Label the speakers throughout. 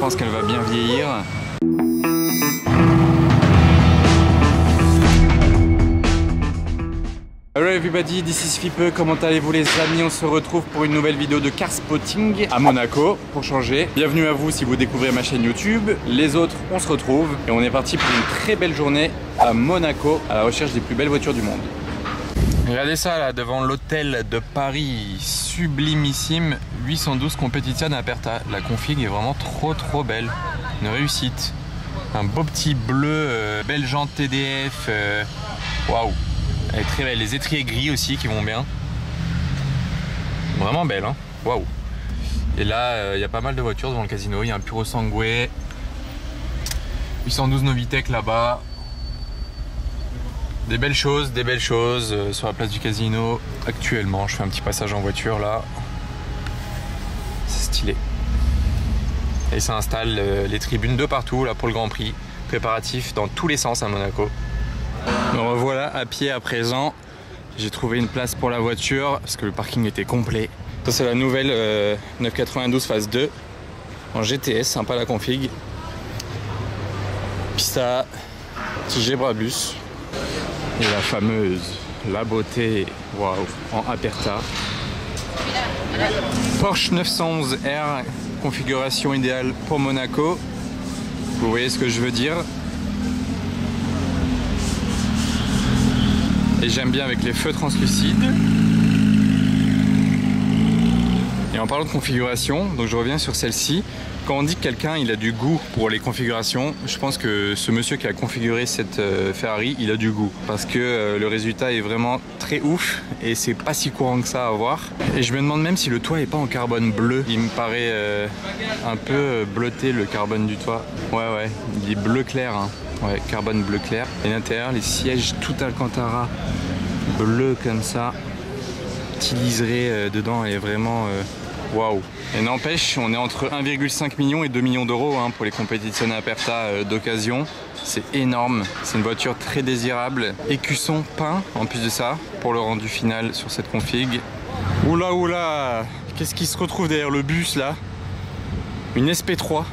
Speaker 1: pense qu'elle va bien vieillir. Hello everybody, this is Fipe, comment allez-vous les amis? On se retrouve pour une nouvelle vidéo de car spotting à Monaco, pour changer. Bienvenue à vous si vous découvrez ma chaîne YouTube. Les autres, on se retrouve et on est parti pour une très belle journée à Monaco, à la recherche des plus belles voitures du monde. Regardez ça là, devant l'hôtel de Paris, sublimissime, 812 Competizione Aperta. La config est vraiment trop belle, une réussite. Un beau petit bleu, belle jante TDF, waouh. Elle est très belle, les étriers gris aussi qui vont bien. Vraiment belle, hein. Waouh. Et là, il y a pas mal de voitures devant le casino. Il y a un Puro Sangue, 812 Novitec là-bas. Des belles choses sur la place du casino. Actuellement, je fais un petit passage en voiture là. C'est stylé. Et ça installe les tribunes de partout là pour le Grand Prix. Préparatif dans tous les sens à Monaco. Me revoilà à pied à présent. J'ai trouvé une place pour la voiture parce que le parking était complet. Ça c'est la nouvelle 992 phase 2 en GTS, sympa la config. Pista, petit Gebrabus et la fameuse, la beauté, waouh, en Aperta. Porsche 911R, configuration idéale pour Monaco. Vous voyez ce que je veux dire? Et j'aime bien avec les feux translucides. Et en parlant de configuration, donc je reviens sur celle-ci. Quand on dit que quelqu'un il a du goût pour les configurations, je pense que ce monsieur qui a configuré cette Ferrari, il a du goût. Parce que le résultat est vraiment très ouf et c'est pas si courant que ça à voir. Et je me demande même si le toit est pas en carbone bleu. Il me paraît un peu bleuté le carbone du toit. Ouais, il est bleu clair, hein. Ouais, carbone bleu clair. Et l'intérieur, les sièges tout Alcantara bleu comme ça. Petit liseré dedans est vraiment waouh. Et n'empêche, on est entre 1,5 million et 2 millions d'euros hein, pour les Competizione Aperta d'occasion. C'est énorme. C'est une voiture très désirable. Écusson peint en plus de ça pour le rendu final sur cette config. Oula, qu'est-ce qui se retrouve derrière le bus là? Une SP3.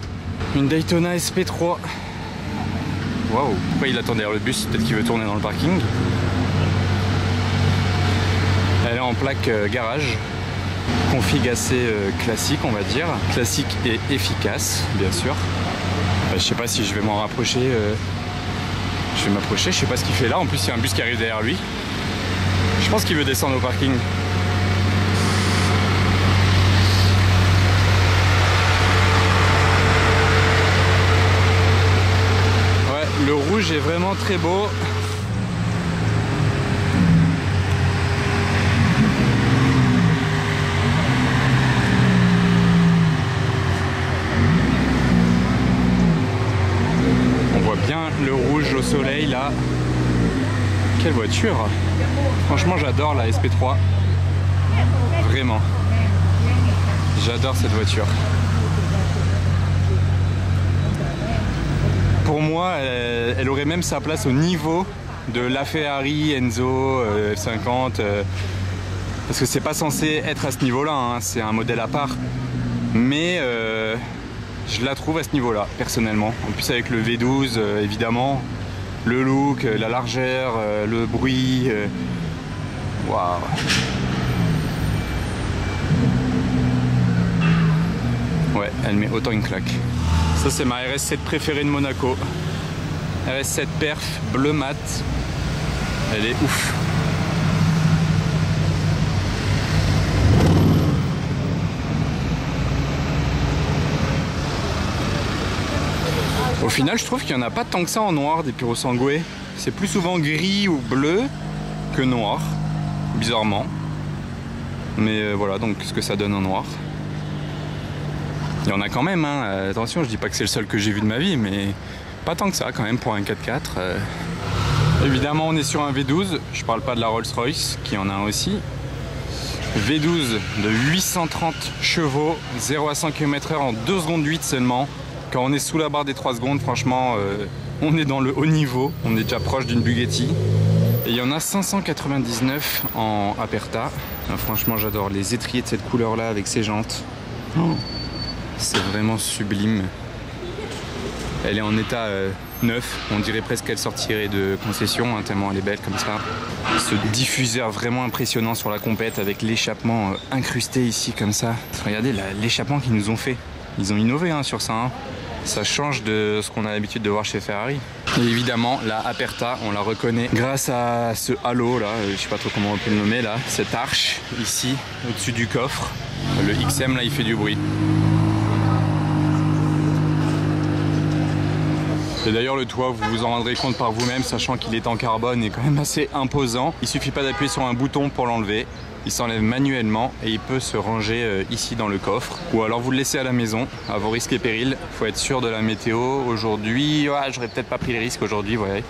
Speaker 1: Une Daytona SP3. Waouh, pourquoi il attend derrière le bus? Peut-être qu'il veut tourner dans le parking. Elle est en plaque garage. Config assez classique, on va dire. Classique et efficace, bien sûr. Je sais pas si je vais m'en rapprocher. Je vais m'approcher, je sais pas ce qu'il fait là. En plus, il y a un bus qui arrive derrière lui. Je pense qu'il veut descendre au parking. Le rouge est vraiment très beau. On voit bien le rouge au soleil là. Quelle voiture! Franchement, j'adore la SP3. Vraiment. J'adore cette voiture. Pour moi, elle aurait même sa place au niveau de la Ferrari Enzo F50 parce que c'est pas censé être à ce niveau-là, hein, c'est un modèle à part. Mais je la trouve à ce niveau-là, personnellement. En plus avec le V12, évidemment, le look, la largeur, le bruit. Waouh! Ouais, elle met autant une claque. Ça c'est ma RS7 préférée de Monaco. RS7 perf, bleu mat. Elle est ouf. Au final, je trouve qu'il n'y en a pas tant que ça en noir des Puro Sangue. C'est plus souvent gris ou bleu que noir, bizarrement. Mais voilà donc ce que ça donne en noir. Il y en a quand même, hein. Attention, je dis pas que c'est le seul que j'ai vu de ma vie, mais pas tant que ça quand même pour un 4x4. Évidemment, on est sur un V12, je parle pas de la Rolls-Royce, qui en a un aussi. V12 de 830 chevaux, 0 à 100 km/h en 2 secondes 8 seulement. Quand on est sous la barre des 3 secondes, franchement, on est dans le haut niveau, on est déjà proche d'une Bugatti. Et il y en a 599 en Aperta. Franchement, j'adore les étriers de cette couleur-là avec ces jantes. Oh. C'est vraiment sublime. Elle est en état neuf, on dirait presque qu'elle sortirait de concession, hein, tellement elle est belle comme ça. Ce diffuseur vraiment impressionnant sur la compète avec l'échappement incrusté ici comme ça. Regardez l'échappement qu'ils nous ont fait. Ils ont innové hein, sur ça. Hein. Ça change de ce qu'on a l'habitude de voir chez Ferrari. Et évidemment, la Aperta, on la reconnaît grâce à ce halo là, je sais pas trop comment on peut le nommer là, cette arche ici au-dessus du coffre. Le XM là, il fait du bruit. Et d'ailleurs le toit, vous vous en rendrez compte par vous-même, sachant qu'il est en carbone et quand même assez imposant. Il suffit pas d'appuyer sur un bouton pour l'enlever. Il s'enlève manuellement et il peut se ranger ici dans le coffre. Ou alors vous le laissez à la maison, à vos risques et périls. Faut être sûr de la météo. Aujourd'hui, j'aurais peut-être pas pris les risques aujourd'hui, vous voyez.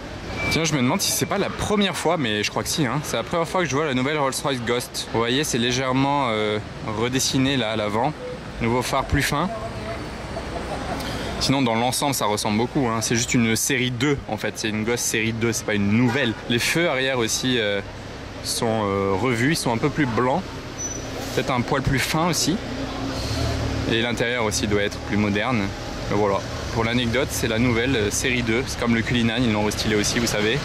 Speaker 1: Tiens, je me demande si c'est pas la première fois, mais je crois que si. Hein. C'est la première fois que je vois la nouvelle Rolls-Royce Ghost. Vous voyez, c'est légèrement redessiné là à l'avant. Nouveau phare plus fin. Sinon dans l'ensemble ça ressemble beaucoup, hein. C'est juste une série 2 en fait, c'est une Ghost série 2, c'est pas une nouvelle. Les feux arrière aussi sont revus, ils sont un peu plus blancs, peut-être un poil plus fin aussi. Et l'intérieur aussi doit être plus moderne. Mais voilà, pour l'anecdote c'est la nouvelle série 2, c'est comme le Cullinan, ils l'ont restylé aussi vous savez.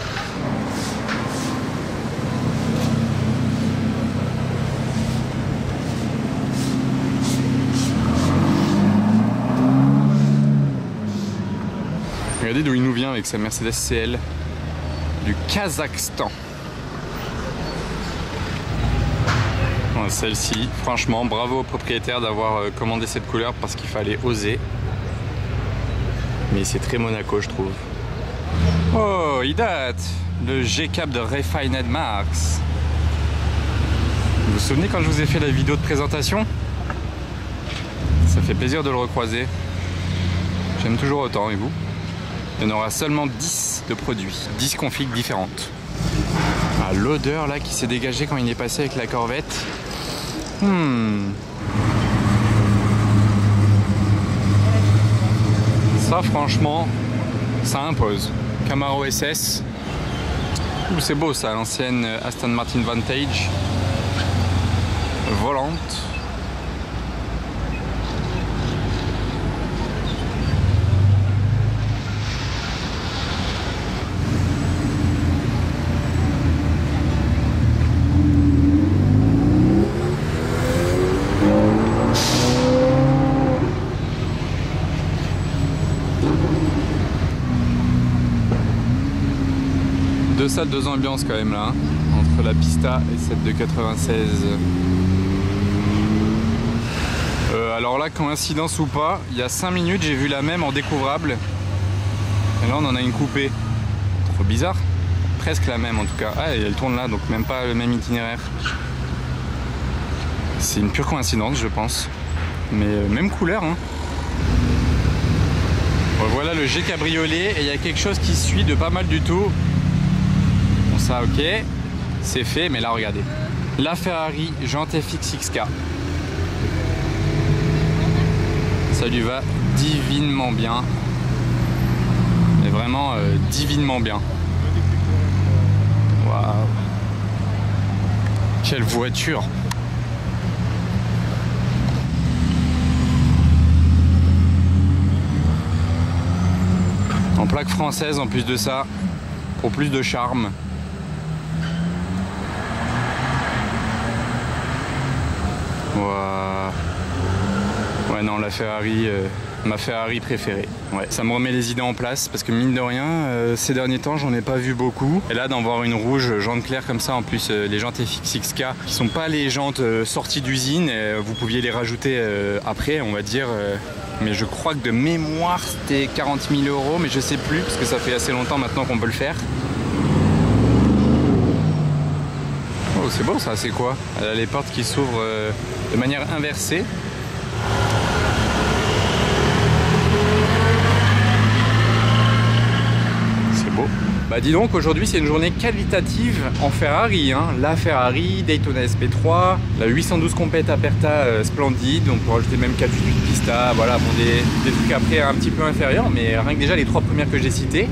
Speaker 1: Regardez d'où il nous vient avec sa Mercedes CL du Kazakhstan. Celle-ci, franchement, bravo au propriétaire d'avoir commandé cette couleur parce qu'il fallait oser. Mais c'est très Monaco, je trouve. Oh, il date! Le G-Cap de Refined Marks. Vous vous souvenez quand je vous ai fait la vidéo de présentation? Ça fait plaisir de le recroiser. J'aime toujours autant, et vous? Il y en aura seulement 10 de produits, 10 configs différentes. Ah, l'odeur là qui s'est dégagée quand il est passé avec la Corvette. Ça franchement, ça impose. Camaro SS. C'est beau ça, l'ancienne Aston Martin Vantage. Volante. Deux salles, deux ambiances quand même là, hein, entre la Pista et celle de 96. Alors là, coïncidence ou pas, il y a 5 minutes j'ai vu la même en découvrable. Et là on en a une coupée. Trop bizarre. Presque la même en tout cas. Ah, et elle tourne là, donc même pas le même itinéraire. C'est une pure coïncidence je pense. Mais même couleur hein. Bon, voilà le G cabriolet et il y a quelque chose qui suit de pas mal du tout. Bon ça ok, c'est fait, mais là regardez. La Ferrari Jante FX XK. Ça lui va divinement bien. Mais vraiment divinement bien. Waouh. Quelle voiture. En plaque française en plus de ça, pour plus de charme. Wow. Ouais non, la Ferrari, ma Ferrari préférée. Ouais, ça me remet les idées en place parce que mine de rien, ces derniers temps j'en ai pas vu beaucoup. Et là d'en voir une rouge, jante claire comme ça, en plus les jantes FX XK qui sont pas les jantes sorties d'usine, vous pouviez les rajouter après on va dire. Mais je crois que de mémoire c'était 40 000 €, mais je sais plus parce que ça fait assez longtemps maintenant qu'on peut le faire. Oh c'est beau ça, c'est quoi? Elle a les portes qui s'ouvrent de manière inversée. C'est beau. Bah dis donc, aujourd'hui c'est une journée qualitative en Ferrari, hein. La Ferrari, Daytona SP3, la 812 Compete Aperta Splendide, on peut rajouter même 488 Pista, voilà, bon, des trucs après un petit peu inférieurs, mais rien que déjà les trois premières que j'ai citées.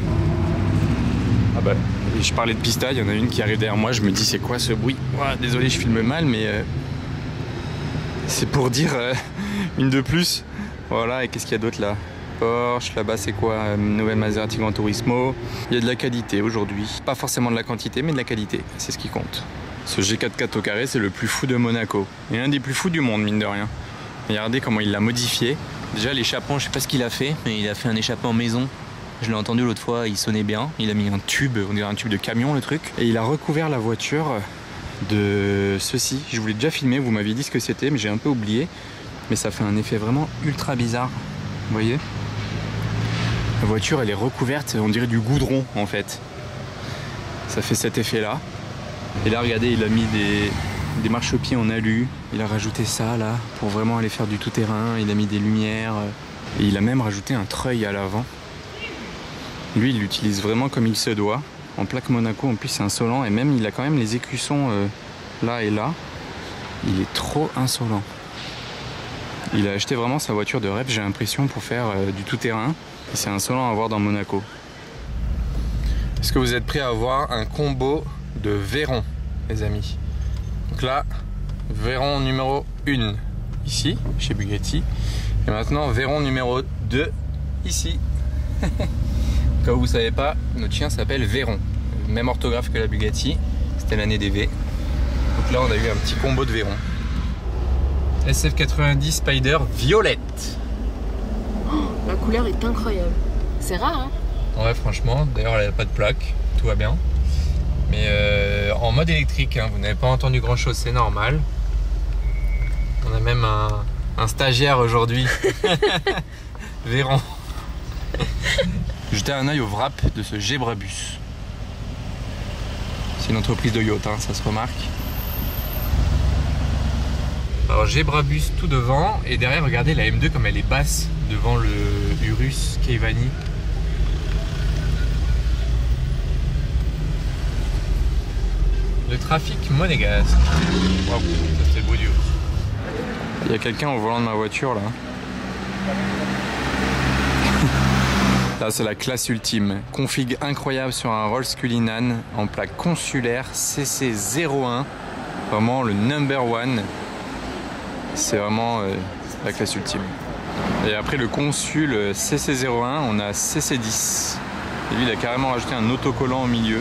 Speaker 1: Ah bah, je parlais de Pista, il y en a une qui arrive derrière moi, je me dis c'est quoi ce bruit? Ouais, désolé, je filme mal, mais c'est pour dire une de plus. Voilà, et qu'est-ce qu'il y a d'autre là? Porsche, là-bas c'est quoi, nouvelle Maserati Gran Turismo. Il y a de la qualité aujourd'hui, pas forcément de la quantité mais de la qualité, c'est ce qui compte. Ce G4 au carré c'est le plus fou de Monaco, et un des plus fous du monde mine de rien. Regardez comment il l'a modifié. Déjà l'échappement, je sais pas ce qu'il a fait, mais il a fait un échappement maison. Je l'ai entendu l'autre fois, il sonnait bien. Il a mis un tube, on dirait un tube de camion le truc. Et il a recouvert la voiture de ceci. Je voulais déjà filmer, vous m'aviez dit ce que c'était, mais j'ai un peu oublié. Mais ça fait un effet vraiment ultra bizarre. Vous voyez? La voiture, elle est recouverte, on dirait du goudron en fait. Ça fait cet effet-là. Et là, regardez, il a mis des marchepieds en alu. Il a rajouté ça là pour vraiment aller faire du tout-terrain. Il a mis des lumières. Et il a même rajouté un treuil à l'avant. Lui, il l'utilise vraiment comme il se doit. En plaque Monaco, en plus, c'est insolent. Et même, il a quand même les écussons là et là. Il est trop insolent. Il a acheté vraiment sa voiture de rêve, j'ai l'impression, pour faire du tout-terrain. Et c'est insolent à voir dans Monaco. Est-ce que vous êtes prêts à voir un combo de Veyron, les amis? Donc là, Veyron numéro 1, ici, chez Bugatti. Et maintenant, Veyron numéro 2, ici. Quand vous ne savez pas, notre chien s'appelle Veyron. Même orthographe que la Bugatti. C'était l'année des V. Donc là, on a eu un petit combo de Veyron. SF90 Spider violette.
Speaker 2: Oh, la couleur est incroyable. C'est rare, hein?
Speaker 1: Ouais, franchement. D'ailleurs, elle n'a pas de plaque. Tout va bien. Mais en mode électrique, hein. Vous n'avez pas entendu grand-chose, c'est normal. On a même un stagiaire aujourd'hui. Veyron. Jetez un œil au wrap de ce Gebrabus. C'est une entreprise de yacht, hein, ça se remarque. Alors Gebrabus tout devant, et derrière regardez la M2 comme elle est basse devant le Urus Keivani. Le trafic monégasque. Waouh, ça c'est beau Dieu. Il y a quelqu'un au volant de ma voiture là. Là, c'est la classe ultime. Config incroyable sur un Rolls Cullinan en plaque consulaire CC01. Vraiment le number one. C'est vraiment la classe ultime. Et après le consul CC01, on a CC10. Et lui, il a carrément rajouté un autocollant au milieu.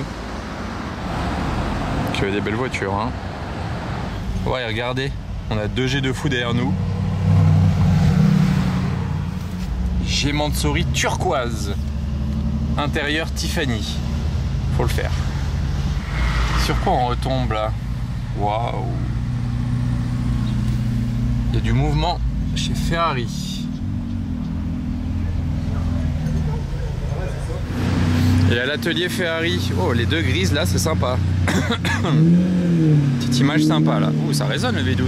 Speaker 1: Donc, des belles voitures. Hein. Ouais, regardez, on a 2G de fou derrière nous. Gemantsori turquoise. Intérieur Tiffany. Faut le faire. Sur quoi on retombe là? Waouh. Il y a du mouvement chez Ferrari. Et à l'atelier Ferrari. Oh, les deux grises là, c'est sympa. Petite image sympa là. Ouh, ça résonne le V12.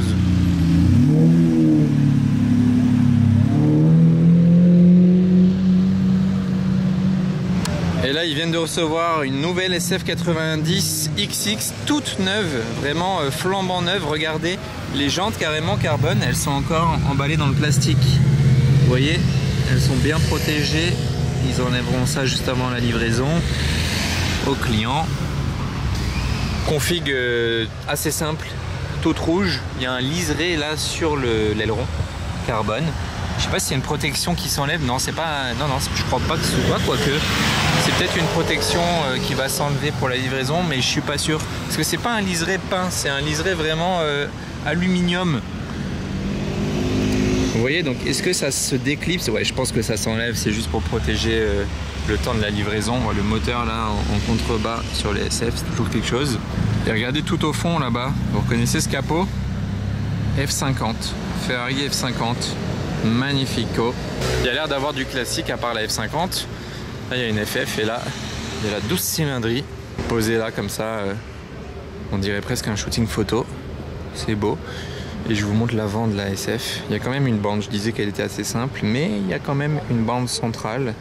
Speaker 1: Et là, ils viennent de recevoir une nouvelle SF90 XX toute neuve, vraiment flambant neuve. Regardez, les jantes carrément carbone, elles sont encore emballées dans le plastique. Vous voyez, elles sont bien protégées. Ils enlèveront ça juste avant la livraison au client. Config assez simple, toute rouge. Il y a un liseré là sur l'aileron carbone. Je sais pas s'il y a une protection qui s'enlève. Non, c'est pas. Non, je crois pas que ce soit, quoique. C'est peut-être une protection qui va s'enlever pour la livraison, mais je suis pas sûr. Parce que c'est pas un liseré peint, c'est un liseré vraiment aluminium. Vous voyez, donc est-ce que ça se déclipse? Ouais, je pense que ça s'enlève, c'est juste pour protéger le temps de la livraison. Le moteur là en contrebas sur les SF, c'est toujours quelque chose. Et regardez tout au fond là-bas, vous reconnaissez ce capot? F50, Ferrari F50. Magnifico. Il y a l'air d'avoir du classique à part la F50. Là il y a une FF et là il y a la 12 cylindries posée là comme ça. On dirait presque un shooting photo. C'est beau. Et je vous montre l'avant de la SF. Il y a quand même une bande. Je disais qu'elle était assez simple, mais il y a quand même une bande centrale.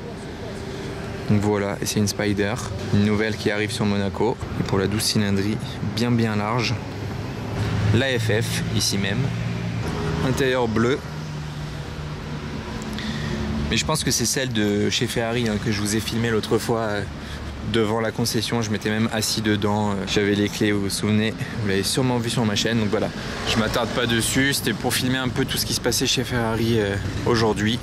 Speaker 1: Donc voilà, et c'est une Spider, une nouvelle qui arrive sur Monaco. Et pour la 12 cylindries, bien large. La FF ici même. Intérieur bleu. Mais je pense que c'est celle de chez Ferrari hein, que je vous ai filmé l'autre fois devant la concession. Je m'étais même assis dedans. J'avais les clés, vous vous souvenez. Vous l'avez sûrement vu sur ma chaîne. Donc voilà, je m'attarde pas dessus. C'était pour filmer un peu tout ce qui se passait chez Ferrari aujourd'hui.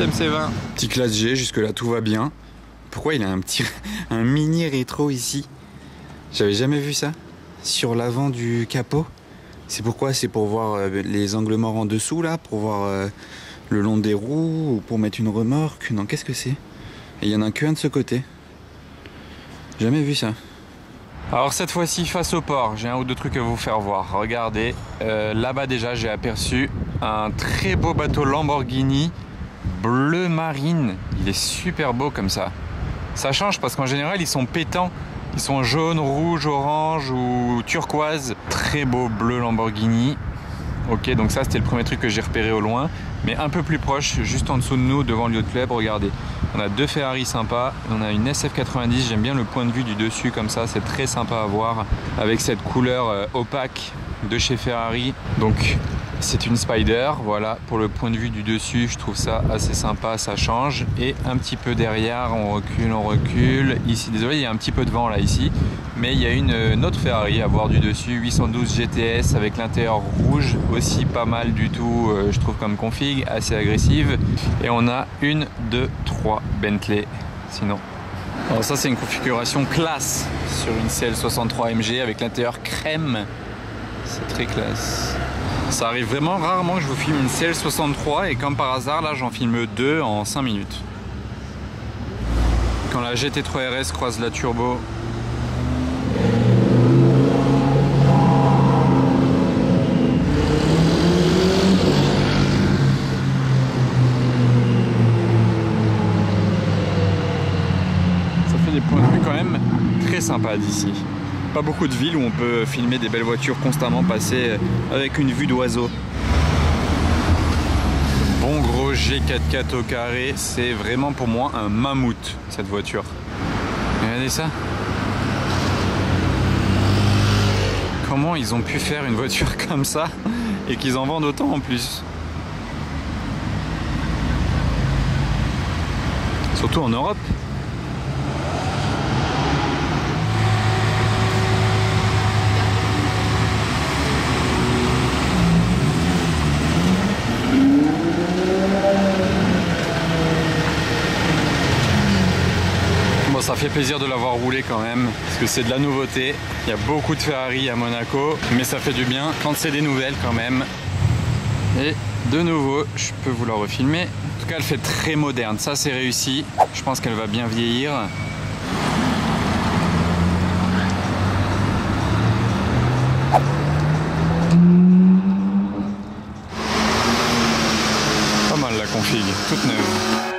Speaker 1: MC20. Petit classe G, jusque là tout va bien. Pourquoi il a un mini rétro ici? J'avais jamais vu ça. Sur l'avant du capot. C'est pourquoi? C'est pour voir les angles morts en dessous là, pour voir le long des roues ou pour mettre une remorque. Non, qu'est-ce que c'est? Et il y en a qu'un de ce côté. Jamais vu ça. Alors cette fois-ci face au port, j'ai un ou deux trucs à vous faire voir. Regardez, là-bas déjà j'ai aperçu un très beau bateau Lamborghini bleu marine. Il est super beau comme ça. Ça change parce qu'en général ils sont pétants. Ils sont jaune, rouge, orange ou turquoise. Très beau bleu Lamborghini. Ok, donc ça c'était le premier truc que j'ai repéré au loin. Mais un peu plus proche, juste en dessous de nous, devant le yacht club, regardez. On a deux Ferrari sympas. On a une SF90, j'aime bien le point de vue du dessus comme ça. C'est très sympa à voir. Avec cette couleur opaque de chez Ferrari. Donc c'est une Spider, voilà, pour le point de vue du dessus, je trouve ça assez sympa, ça change. Et un petit peu derrière, on recule. Ici, désolé, il y a un petit peu de vent là, ici. Mais il y a une autre Ferrari à voir du dessus, 812 GTS avec l'intérieur rouge, aussi pas mal du tout, je trouve comme config, assez agressive. Et on a une, deux, trois Bentley, sinon. Alors ça c'est une configuration classe sur une CL63 MG avec l'intérieur crème. C'est très classe. Ça arrive vraiment rarement que je vous filme une CL63 et comme par hasard là j'en filme deux en 5 minutes. Quand la GT3 RS croise la turbo. Ça fait des points de vue quand même très sympas d'ici. Pas beaucoup de villes où on peut filmer des belles voitures constamment passer avec une vue d'oiseau. Bon gros G4x4 au carré, c'est vraiment pour moi un mammouth cette voiture. Regardez ça. Comment ils ont pu faire une voiture comme ça et qu'ils en vendent autant en plus? Surtout en Europe. Bon, ça fait plaisir de l'avoir roulé quand même, parce que c'est de la nouveauté. Il y a beaucoup de Ferrari à Monaco, mais ça fait du bien quand c'est des nouvelles quand même. Et de nouveau, je peux vous la refilmer. En tout cas, elle fait très moderne, ça c'est réussi. Je pense qu'elle va bien vieillir. Pas mal la config, toute neuve.